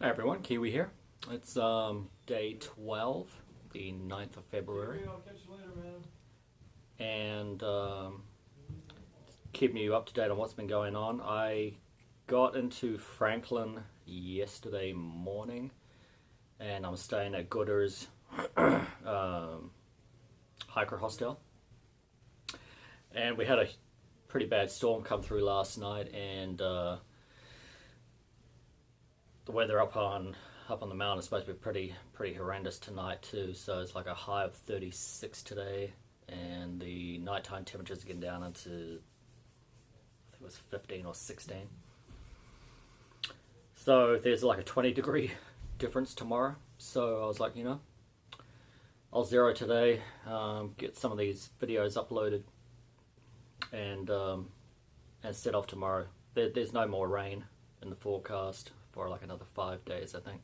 Hi everyone, Kiwi here. It's day 12, the 9th of February, Kiwi, I'll catch you later, man. and keeping you up to date on what's been going on. I got into Franklin yesterday morning, and I'm staying at Gooder's hiker hostel. And we had a pretty bad storm come through last night, and the weather up on the mountain is supposed to be pretty horrendous tonight too. So it's like a high of 36 today, and the nighttime temperatures are getting down into, I think it was 15 or 16. So there's like a 20-degree difference tomorrow. So I was like, I'll zero today, get some of these videos uploaded, and set off tomorrow. There's no more rain in the forecast for like another 5 days, I think.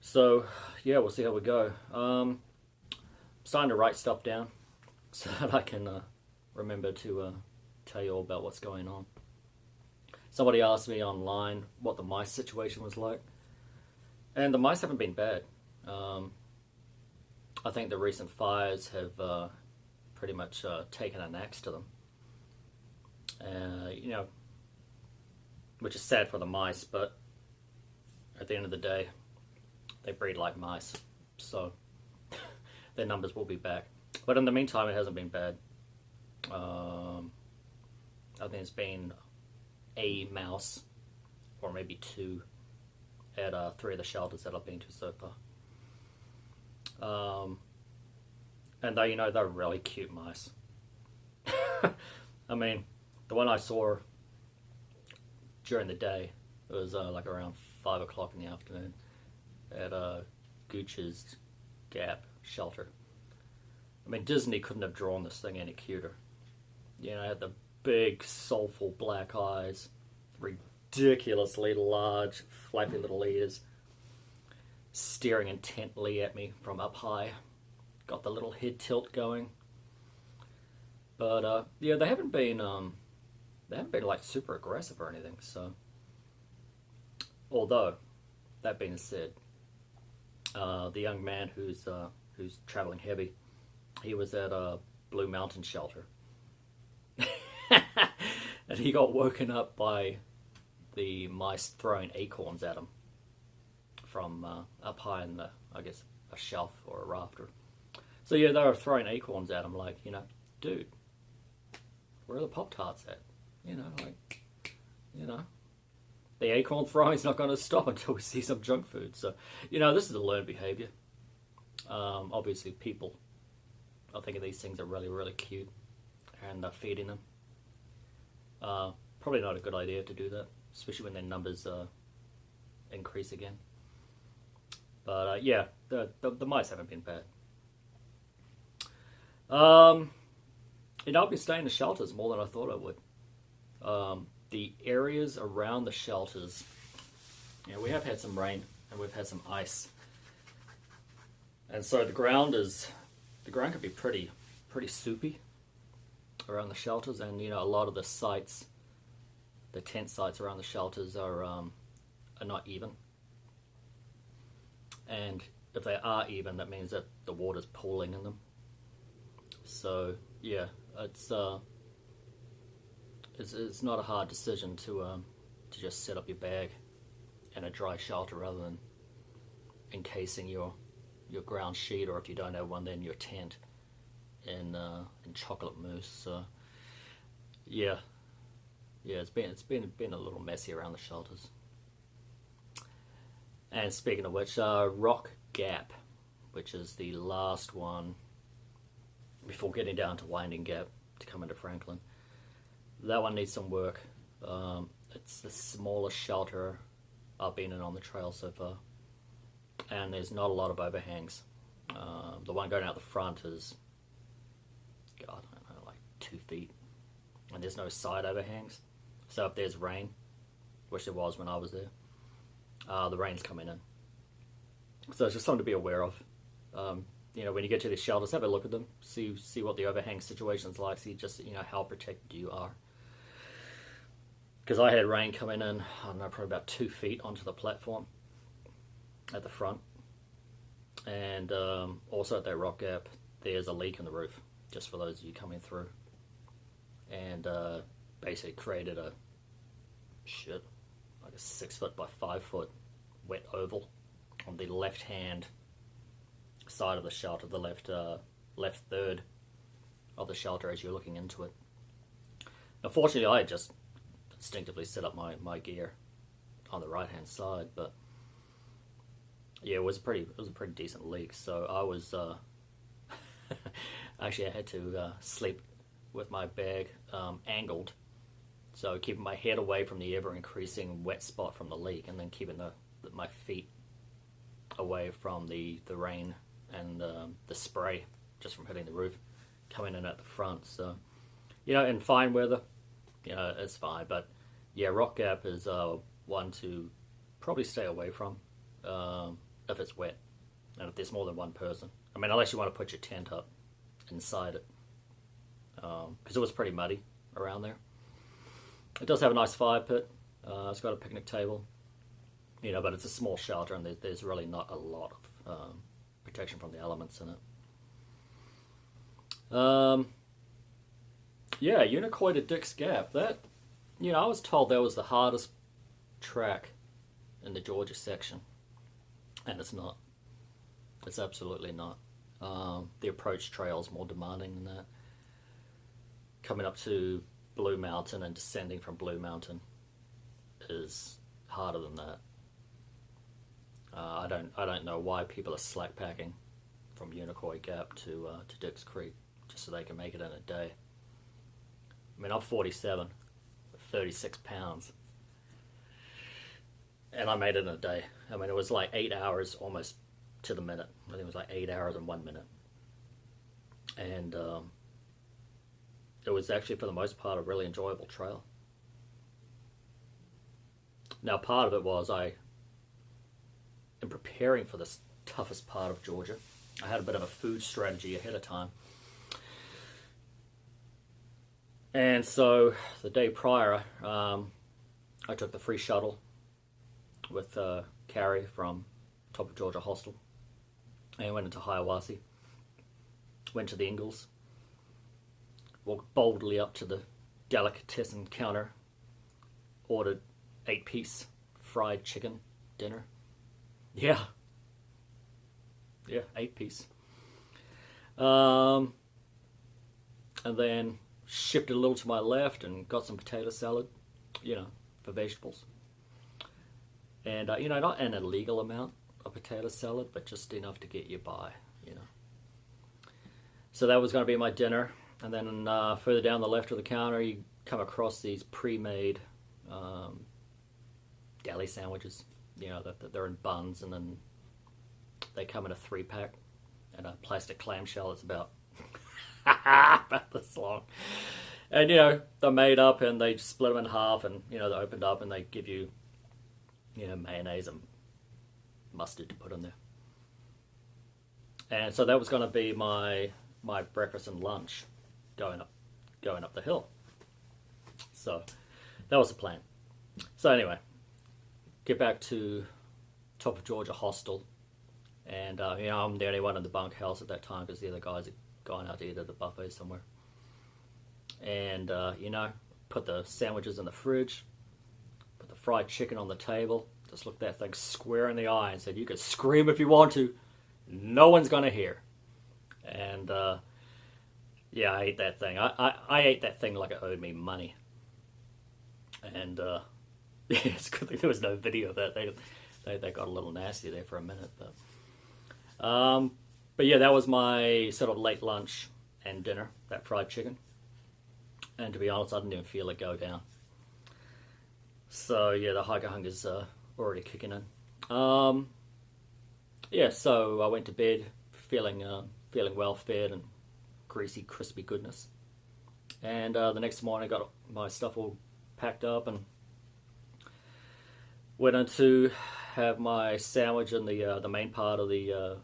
So yeah, we'll see how we go. I'm starting to write stuff down so that I can remember to tell you all about what's going on. Somebody asked me online what the mice situation was like, and the mice haven't been bad. I think the recent fires have pretty much taken an axe to them. Which is sad for the mice, but at the end of the day, they breed like mice, so their numbers will be back. But in the meantime, it hasn't been bad. I think it's been a mouse, or maybe two, at 3 of the shelters that I've been to so far. And they're really cute mice. I mean, the one I saw during the day, it was like around 5 o'clock in the afternoon at Gooch's Gap shelter. I mean, Disney couldn't have drawn this thing any cuter. It had the big, soulful black eyes, ridiculously large, flappy little ears, staring intently at me from up high. Got the little head tilt going. But yeah, they haven't been like super aggressive or anything. So, although that being said, the young man who's traveling heavy, he was at a Blue Mountain shelter, and he got woken up by the mice throwing acorns at him from up high in I guess a shelf or a rafter. So yeah, they were throwing acorns at him like, dude, where are the Pop-Tarts at? The acorn throwing's not going to stop until we see some junk food. So, this is a learned behavior. Obviously, people are thinking these things are really, really cute, and they're feeding them. Probably not a good idea to do that, especially when their numbers increase again. But yeah, the mice haven't been bad. I've been staying in the shelters more than I thought I would. The areas around the shelters, we have had some rain and we've had some ice, and so the ground could be pretty soupy around the shelters, and a lot of the sites, the tent sites around the shelters are not even, and if they are even, that means that the water's pooling in them. So yeah, it's not a hard decision to just set up your bag in a dry shelter rather than encasing your ground sheet, or if you don't have one, then your tent in chocolate mousse. So yeah, it's been a little messy around the shelters. And speaking of which, Rock Gap, which is the last one before getting down to Winding Gap to come into Franklin. That one needs some work. It's the smallest shelter I've been in on the trail so far, and there's not a lot of overhangs. The one going out the front is, God, I don't know, like 2 feet, and there's no side overhangs. So if there's rain, which there was when I was there, the rain's coming in. So it's just something to be aware of. When you get to these shelters, have a look at them, see what the overhang situation's like, see just how protected you are. because I had rain coming in, I don't know, probably about 2 feet onto the platform at the front. And also at that rock gap, there's a leak in the roof, just for those of you coming through. And basically created a, like a 6 foot by 5 foot wet oval on the left hand side of the shelter, the left third of the shelter as you're looking into it. Now, fortunately, I had just instinctively set up my gear on the right hand side, but yeah, it was a pretty decent leak. So I was actually I had to sleep with my bag angled, so keeping my head away from the ever increasing wet spot from the leak, and then keeping my feet away from the rain and the spray just from hitting the roof coming in at the front. So, you know, in fine weather, you know, it's fine. But yeah, rock gap is one to probably stay away from if it's wet and if there's more than one person. I mean, unless you want to put your tent up inside it, because it was pretty muddy around there. It does have a nice fire pit. It's got a picnic table, you know, but it's a small shelter, and there's really not a lot of protection from the elements in it. Yeah, Unicoi to Dick's Gap. That, you know, I was told that was the hardest track in the Georgia section, and it's not. It's absolutely not. The approach trail is more demanding than that. Coming up to Blue Mountain and descending from Blue Mountain is harder than that. I don't know why people are slack packing from Unicoi Gap to Dick's Creek just so they can make it in a day. I mean, I'm 47, 36 pounds, and I made it in a day. I mean, it was like 8 hours almost to the minute. I think it was like 8 hours and 1 minute. And it was actually, for the most part, a really enjoyable trail. Now, part of it was in preparing for this toughest part of Georgia, I had a bit of a food strategy ahead of time. And so the day prior, I took the free shuttle with Carrie from Top of Georgia Hostel, and went into Hiawassee, went to the Ingalls, walked boldly up to the delicatessen counter, ordered 8-piece fried chicken dinner. Yeah, 8-piece. And then shifted a little to my left and got some potato salad, you know, for vegetables. And, you know, not an illegal amount of potato salad, but just enough to get you by, you know. So that was going to be my dinner. And then further down the left of the counter, you come across these pre-made deli sandwiches, you know, that they're in buns, and then they come in a 3-pack and a plastic clamshell that's about this long. And, you know, they're made up and they split them in half, and, you know, they're opened up and they give you, you know, mayonnaise and mustard to put in there. And so that was going to be my breakfast and lunch going up the hill. So that was the plan. So anyway, get back to Top of Georgia Hostel, and you know, I'm the only one in the bunkhouse at that time because the other guys had gone out to eat at the buffet somewhere. And you know, put the sandwiches in the fridge, put the fried chicken on the table, just looked that thing square in the eye and said, "You can scream if you want to, no one's gonna hear." And yeah, I ate that thing. I ate that thing like it owed me money. And yeah, it's a good thing there was no video of that. They got a little nasty there for a minute, but yeah, that was my sort of late lunch and dinner, that fried chicken. And to be honest, I didn't even feel it go down. So yeah, the hiker hunger's already kicking in. Yeah, so I went to bed feeling well fed and greasy, crispy goodness. And the next morning, I got my stuff all packed up and went in to have my sandwich in the main part of the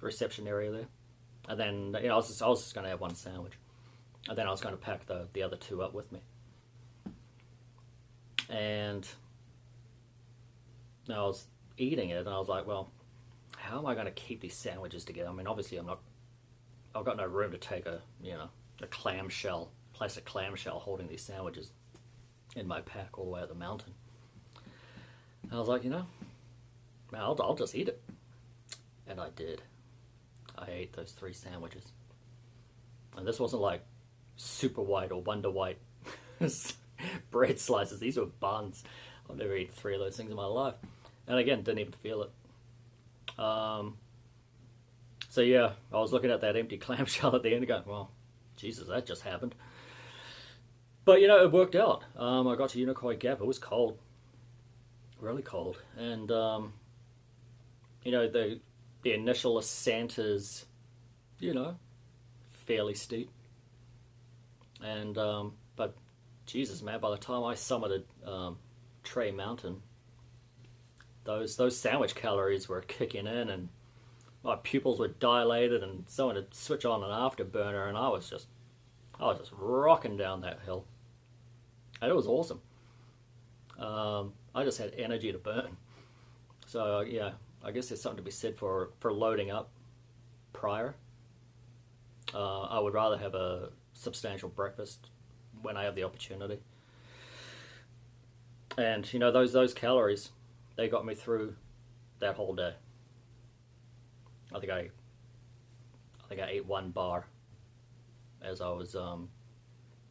reception area there. And then, you know, I was just going to have one sandwich, and then I was going to pack the other two up with me. And I was eating it, and I was like, well, how am I going to keep these sandwiches together? I mean, obviously, I've got no room to take a plastic clamshell holding these sandwiches in my pack all the way up the mountain. And I was like, I'll just eat it. And I did. I ate those 3 sandwiches. And this wasn't like super white or Wonder White bread slices. These were buns. I've never eaten 3 of those things in my life. And again, didn't even feel it. So yeah, I was looking at that empty clamshell at the end and going, well, Jesus, that just happened. But it worked out. I got to Unicoi Gap. It was cold. Really cold. And, the initial ascent is, fairly steep. And, but Jesus, man, by the time I summited Trey Mountain, those sandwich calories were kicking in, and my pupils were dilated, and someone had switched on an afterburner, and I was just rocking down that hill, and it was awesome. I just had energy to burn. So yeah, I guess there's something to be said for loading up prior. I would rather have a substantial breakfast when I have the opportunity. And those calories, they got me through that whole day. I think I ate 1 bar as I was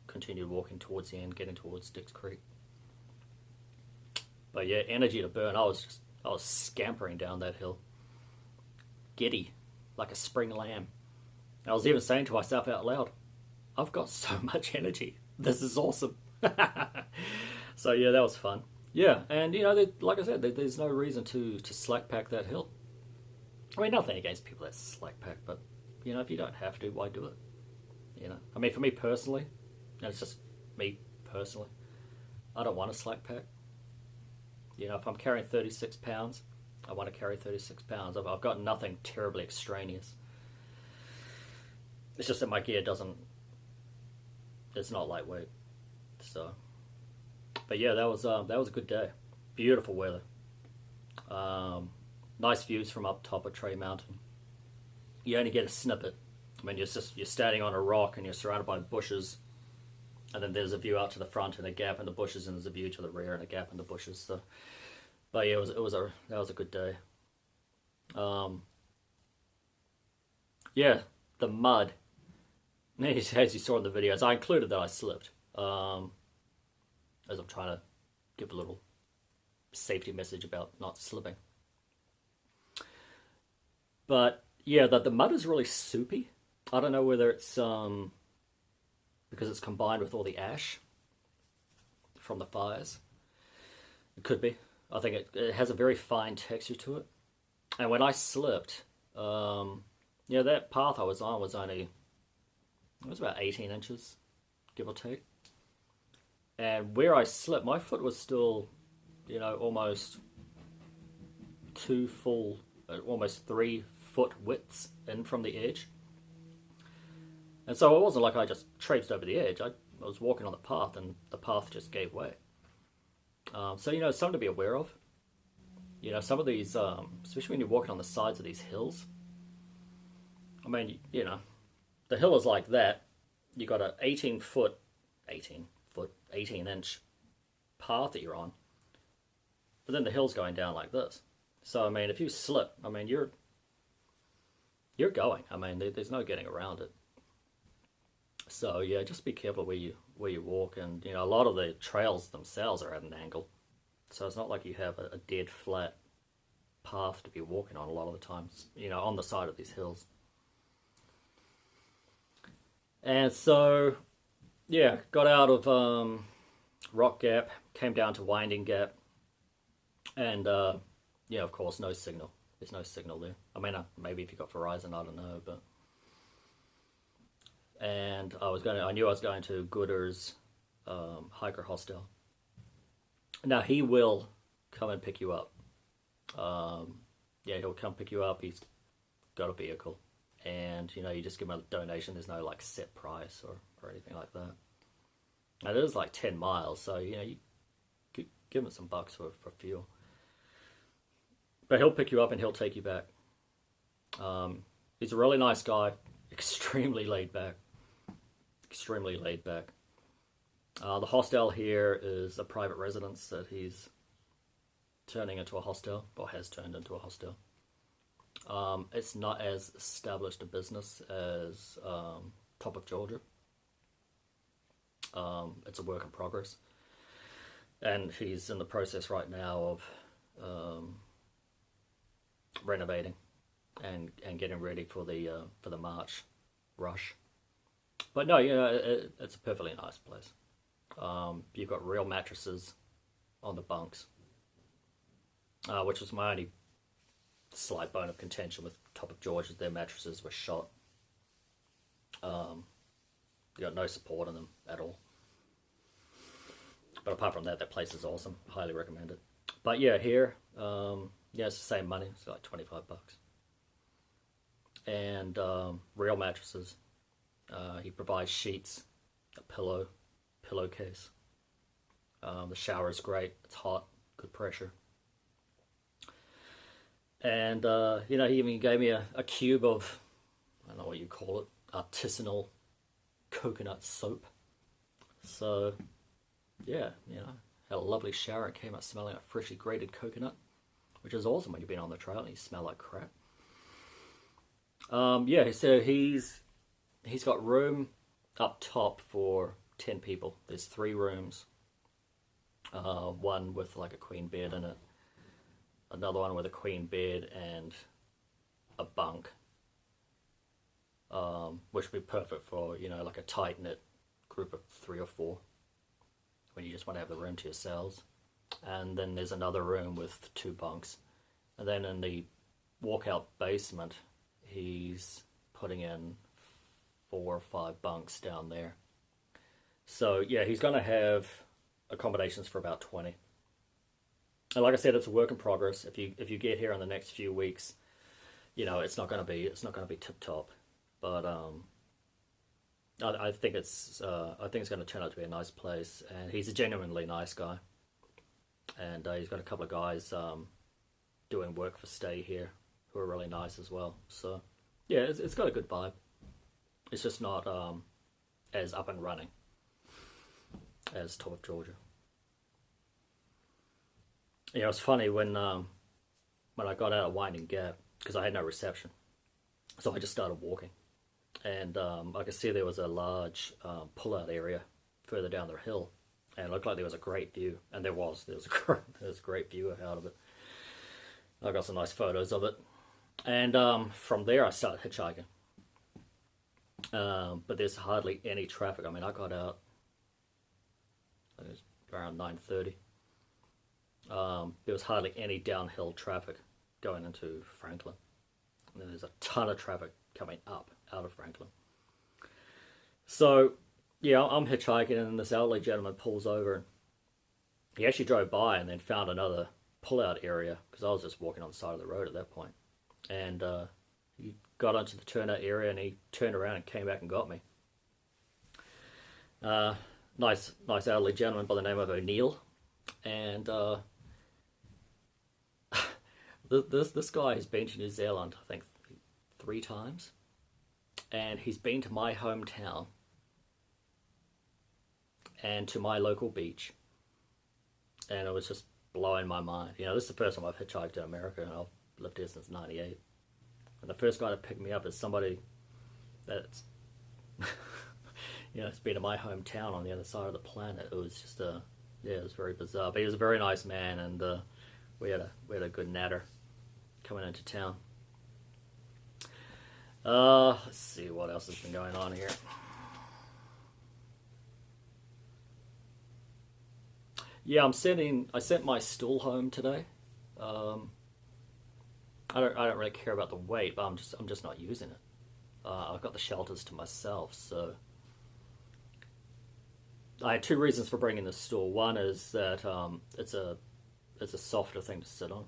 continued walking towards the end, getting towards Dix Creek. But yeah, energy to burn. I was scampering down that hill, giddy like a spring lamb. I was even saying to myself out loud, I've got so much energy. This is awesome. So yeah, that was fun. Yeah, and like I said, there's no reason to slack pack that hill. I mean, nothing against people that slack pack, but if you don't have to, why do it? I mean, for me personally, and it's just me personally, I don't want to slack pack. If I'm carrying 36 pounds, I want to carry 36 pounds. I've got nothing terribly extraneous. It's just that my gear it's not lightweight. So, but yeah, that was a good day. Beautiful weather. Nice views from up top of Trey Mountain. You only get a snippet. I mean, you're standing on a rock and you're surrounded by bushes, and then there's a view out to the front and a gap in the bushes, and there's a view to the rear and a gap in the bushes. So, but yeah, that was a good day. Yeah, the mud. As you saw in the videos, I included that I slipped. As I'm trying to give a little safety message about not slipping. But yeah, the mud is really soupy. I don't know whether it's because it's combined with all the ash from the fires. It could be. I think it has a very fine texture to it. And when I slipped, that path I was on was about 18 inches, give or take. And where I slipped, my foot was still, almost almost 3 foot widths in from the edge. And so it wasn't like I just traipsed over the edge. I was walking on the path, and the path just gave way. So, something to be aware of. Some of these, especially when you're walking on the sides of these hills. I mean, the hill is like that. You got an 18 inch path that you're on. But then the hill's going down like this. So, I mean, if you slip, I mean, you're going. I mean, there's no getting around it. So, yeah, just be careful where you walk. And, a lot of the trails themselves are at an angle. So it's not like you have a dead flat path to be walking on a lot of the times, on the side of these hills. And so, yeah, got out of Rock Gap, came down to Winding Gap, and of course, no signal. There's no signal there. I mean, maybe if you got Verizon, I don't know, but. And I knew I was going to Gooder's hiker hostel. Now he will come and pick you up. He'll come pick you up. He's got a vehicle. And, you just give him a donation. There's no, set price or anything like that. And it is 10 miles, so, you give him some bucks for fuel. But he'll pick you up and he'll take you back. He's a really nice guy, extremely laid back. Extremely laid back. The hostel here is a private residence that he's turning into a hostel, or has turned into a hostel. It's not as established a business as Top of Georgia. It's a work in progress. And he's in the process right now of renovating and getting ready for the March rush. But no, it's a perfectly nice place. You've got real mattresses on the bunks, which was my only slight bone of contention with Top of George, is their mattresses were shot. You got no support in them at all. But apart from that, that place is awesome. Highly recommend it. But yeah, here, it's the same money. It's like $25. And real mattresses. He provides sheets, a pillowcase. The shower is great. It's hot, good pressure. And, he even gave me a cube of, I don't know what you call it, artisanal coconut soap. So, yeah, had a lovely shower. It came out smelling like freshly grated coconut, which is awesome when you've been on the trail and you smell like crap. So he's got room up top for 10 people. There's 3 rooms. One with like a queen bed in it. Another one with a queen bed and a bunk. Which would be perfect for, like a tight-knit group of 3 or 4. When you just want to have the room to yourselves. And then there's another room with 2 bunks. And then in the walkout basement, he's putting in 4 or 5 bunks down there. So yeah, he's going to have accommodations for about 20. And like I said, it's a work in progress. If you get here in the next few weeks, it's not going to be tip top. But I think it's going to turn out to be a nice place. And he's a genuinely nice guy. And he's got a couple of guys doing work for stay here who are really nice as well. So yeah, it's got a good vibe. It's just not as up and running as Top of Georgia. It's funny when I got out of Winding Gap, because I had no reception, so I just started walking, and I could see there was a large pull-out area further down the hill, and it looked like there was a great view, and there was a great view out of it. I got some nice photos of it, and from there I started hitchhiking. But there's hardly any traffic. I mean, I got out, I think it was around 9:30. There was hardly any downhill traffic going into Franklin. And then there's a ton of traffic coming up out of Franklin. So, yeah, I'm hitchhiking and this elderly gentleman pulls over. And he actually drove by and then found another pull-out area, because I was just walking on the side of the road at that point. And he got onto the turnout area and he turned around and came back and got me. Nice elderly gentleman by the name of O'Neill. And this guy has been to New Zealand, I think, 3 times. And he's been to my hometown and to my local beach. And it was just blowing my mind. This is the first time I've hitchhiked in America, and I've lived here since '98. And the first guy to pick me up is somebody that's, it's been to my hometown on the other side of the planet. It was just it was very bizarre. But he was a very nice man, and we had a good natter coming into town. Let's see what else has been going on here. Yeah, I sent my stool home today. I don't really care about the weight, but I'm just not using it. I've got the shelters to myself, so I had 2 reasons for bringing this stool. One is that it's a softer thing to sit on,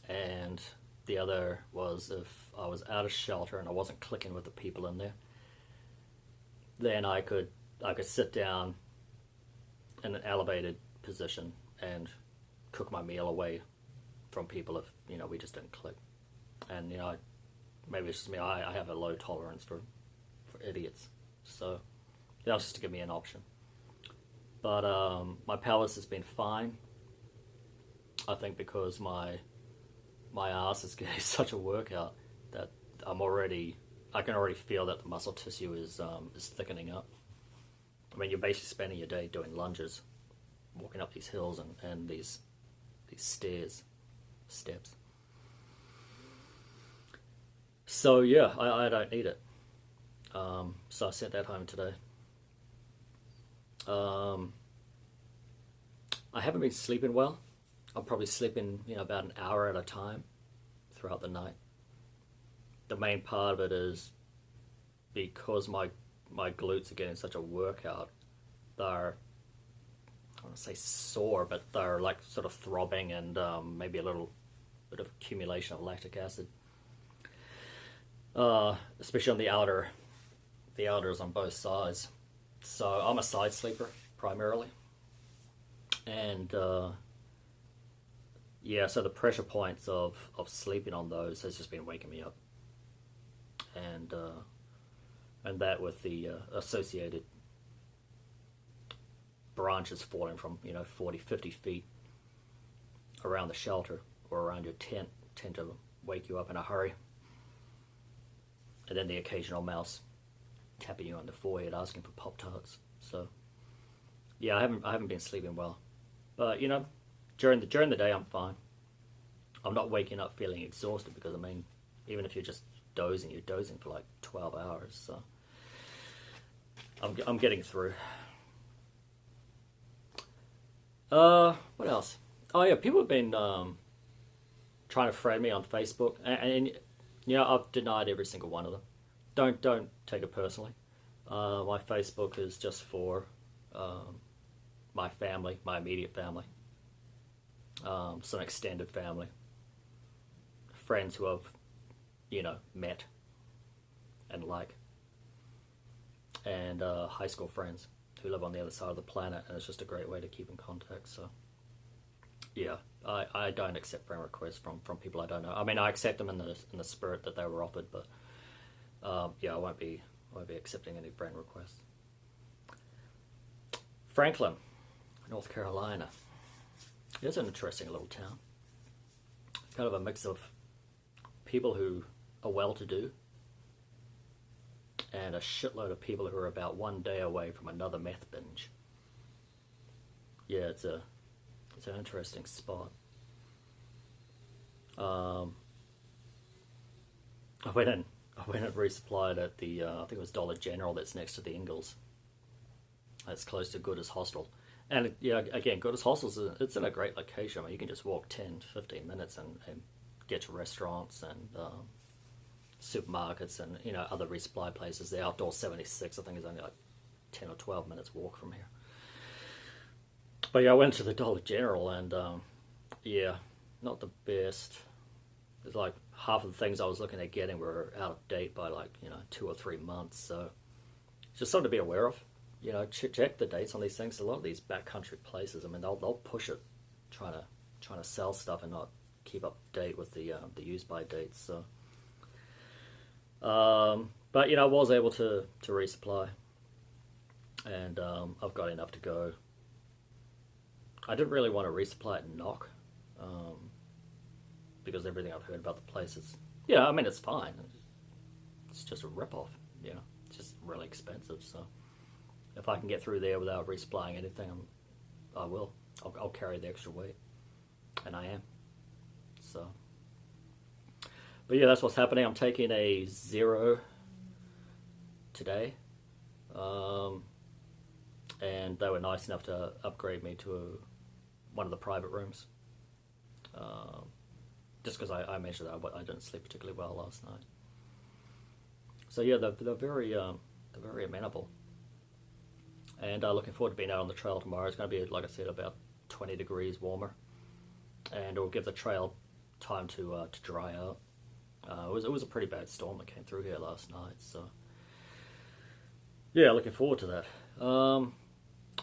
and the other was if I was out of shelter and I wasn't clicking with the people in there, then I could sit down in an elevated position and cook my meal away from people if we just didn't click. And maybe it's just me. I have a low tolerance for idiots, so that was just to give me an option. But my pelvis has been fine. I think because my ass is getting such a workout that I can already feel that the muscle tissue is thickening up. I mean, you're basically spending your day doing lunges, walking up these hills and these steps. So yeah, I don't need it. So I sent that home today. I haven't been sleeping well. I'm probably sleeping about an hour at a time throughout the night. The main part of it is because my glutes are getting such a workout. They're, I don't want to say sore, but they're like sort of throbbing and maybe a little bit of accumulation of lactic acid. Especially on the outers on both sides. So I'm a side sleeper primarily, and yeah, so the pressure points of sleeping on those has just been waking me up, and that with the associated branches falling from 40, 50 feet around the shelter or around your tent tend to wake you up in a hurry, and then the occasional mouse tapping you on the forehead asking for Pop-Tarts. So yeah, I haven't been sleeping well, but during the day I'm fine. I'm not waking up feeling exhausted because even if you're just dozing, you're dozing for like 12 hours. So I'm getting through. What else? Oh yeah, people have been trying to friend me on Facebook, and I've denied every single one of them. Don't take it personally. My Facebook is just for my family, my immediate family, some extended family, friends who I've met and and high school friends who live on the other side of the planet, and it's just a great way to keep in contact. So yeah, I don't accept friend requests from people I don't know. I mean, I accept them in the spirit that they were offered, but yeah, I won't be accepting any friend requests. Franklin, North Carolina. It's an interesting little town. Kind of a mix of people who are well-to-do and a shitload of people who are about one day away from another meth binge. Yeah, it's an interesting spot. I went and resupplied at the I think it was Dollar General that's next to the Ingalls. That's close to Gooders Hostel. And yeah, again, Gooders Hostel it's in a great location. I mean, you can just walk 10, 15 minutes and get to restaurants and supermarkets and other resupply places. The Outdoor 76, I think, is only like 10 or 12 minutes walk from here. But yeah, I went to the Dollar General and yeah, not the best. It's like half of the things I was looking at getting were out of date by 2 or 3 months. So it's just something to be aware of. Check the dates on these things. A lot of these backcountry places, I mean, they'll push it, trying to sell stuff and not keep up to date with the use by dates. So, but I was able to resupply, and I've got enough to go. I didn't really want to resupply at Knock, because everything I've heard about the place is, I mean, it's fine. It's just a ripoff. It's just really expensive. So if I can get through there without resupplying anything, I will. I'll carry the extra weight, and I am. So, but yeah, that's what's happening. I'm taking a 0 today, and they were nice enough to upgrade me to one of the private rooms. Just because I mentioned that I didn't sleep particularly well last night. So yeah, they're very amenable, and looking forward to being out on the trail tomorrow. It's going to be, like I said, about 20 degrees warmer, and it will give the trail time to dry out. It was a pretty bad storm that came through here last night, so yeah, looking forward to that.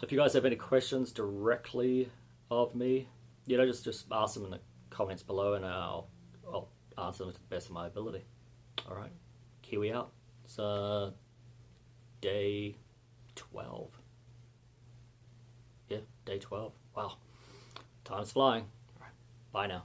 If you guys have any questions directly of me, just ask them in the comments below, and I'll answer them to the best of my ability. All right, Kiwi out. It's day 12. Yeah, day 12. Wow, time's flying. All right, bye now.